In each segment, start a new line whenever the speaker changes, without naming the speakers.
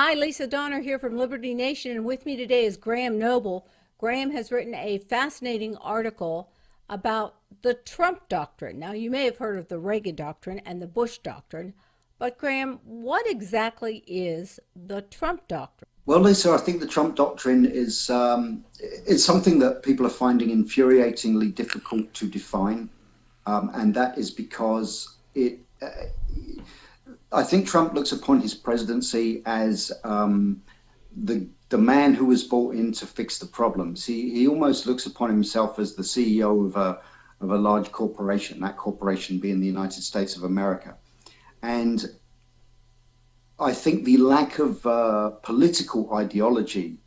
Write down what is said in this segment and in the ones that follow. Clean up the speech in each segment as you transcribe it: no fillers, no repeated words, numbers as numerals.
Hi, Lisa Donner here from Liberty Nation, and with me today is Graham Noble. Graham has written a fascinating article about the Trump doctrine. Now, you may have heard of the Reagan doctrine and the Bush doctrine, but Graham, what exactly is the Trump doctrine?
Well, Lisa, I think the Trump doctrine is something that people are finding infuriatingly difficult to define, and that is because I think Trump looks upon his presidency as the man who was brought in to fix the problems. He almost looks upon himself as the CEO of a large corporation, that corporation being the United States of America. And I think the lack of political ideology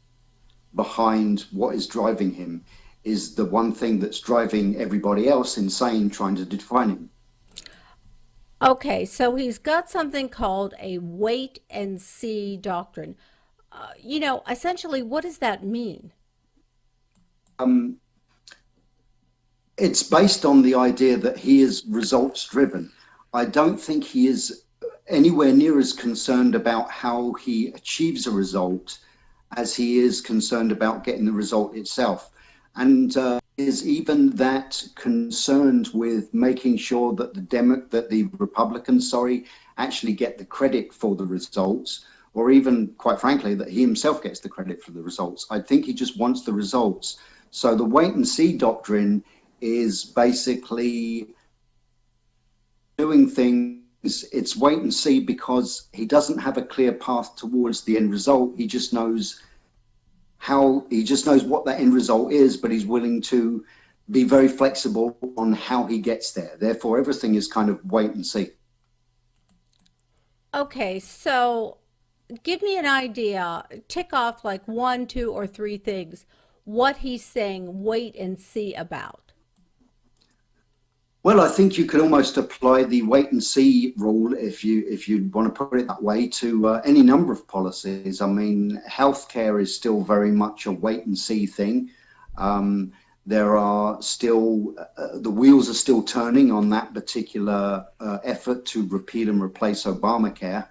behind what is driving him is the one thing that's driving everybody else insane trying to define him.
Okay, so he's got something called a wait and see doctrine. Essentially, what does that mean?
Um, it's based on the idea that he is results driven. I don't think he is anywhere near as concerned about how he achieves a result as he is concerned about getting the result itself. And is even that concerned with making sure that the Republicans, actually get the credit for the results, or even, quite frankly, that he himself gets the credit for the results. I think he just wants the results. So the wait and see doctrine is basically doing things. It's wait and see because he doesn't have a clear path towards the end result. He just knows what that end result is, but he's willing to be very flexible on how he gets there. Therefore, everything is kind of wait and see.
Okay, so give me an idea. Tick off like one, two, or three things what he's saying wait and see about.
Well, I think you could almost apply the wait and see rule, if you want to put it that way, to any number of policies. I mean, healthcare is still very much a wait and see thing. There are still the wheels are still turning on that particular effort to repeal and replace Obamacare.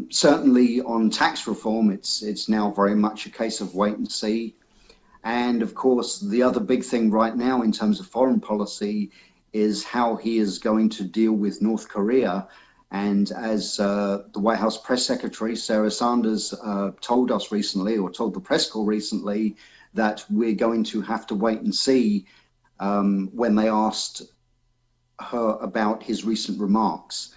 Certainly on tax reform, it's now very much a case of wait and see. And of course, the other big thing right now in terms of foreign policy is how he is going to deal with North Korea. And as the White House press secretary, Sarah Sanders, told us recently, or told the press corps recently, that we're going to have to wait and see when they asked her about his recent remarks.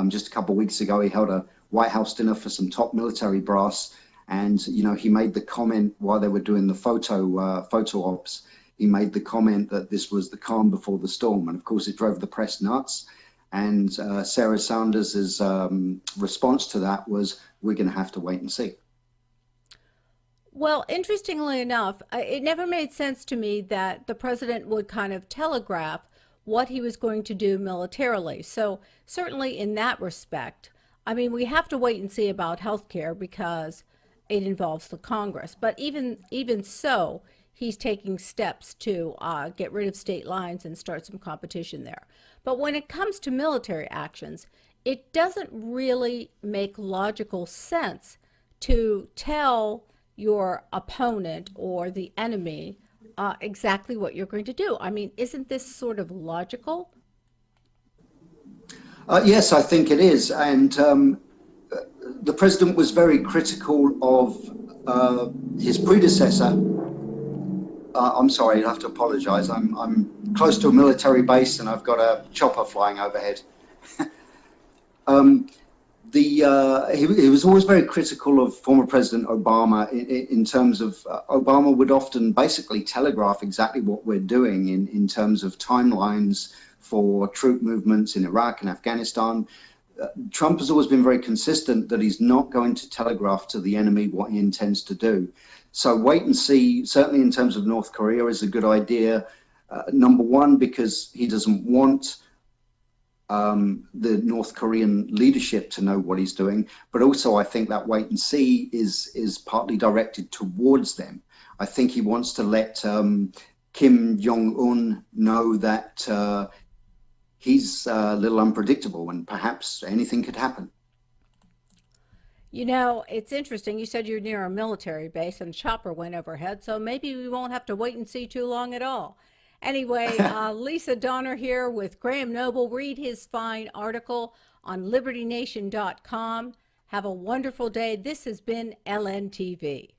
Just a couple of weeks ago, he held a White House dinner for some top military brass. And, he made the comment while they were doing the photo ops. He made the comment that this was the calm before the storm. And of course, it drove the press nuts. And Sarah Sanders' response to that was, we're going to have to wait and see.
Well, interestingly enough, it never made sense to me that the president would kind of telegraph what he was going to do militarily. So certainly in that respect, I mean, we have to wait and see about health care because it involves the Congress. But even so, he's taking steps to get rid of state lines and start some competition there. But when it comes to military actions, it doesn't really make logical sense to tell your opponent or the enemy exactly what you're going to do. I mean, isn't this sort of logical?
Yes, I think it is. And the president was very critical of his predecessor. I'm sorry, I have to apologize. I'm close to a military base and I've got a chopper flying overhead. He was always very critical of former President Obama in terms of Obama would often basically telegraph exactly what we're doing in terms of timelines for troop movements in Iraq and Afghanistan. Trump has always been very consistent that he's not going to telegraph to the enemy what he intends to do. So wait and see, certainly in terms of North Korea, is a good idea. Number one, because he doesn't want the North Korean leadership to know what he's doing. But also, I think that wait and see is partly directed towards them. I think he wants to let Kim Jong-un know that he's a little unpredictable and perhaps anything could happen.
You know, it's interesting. You said you're near a military base and a chopper went overhead, so maybe we won't have to wait and see too long at all. Anyway, Lisa Donner here with Graham Noble. Read his fine article on libertynation.com. Have a wonderful day. This has been LNTV.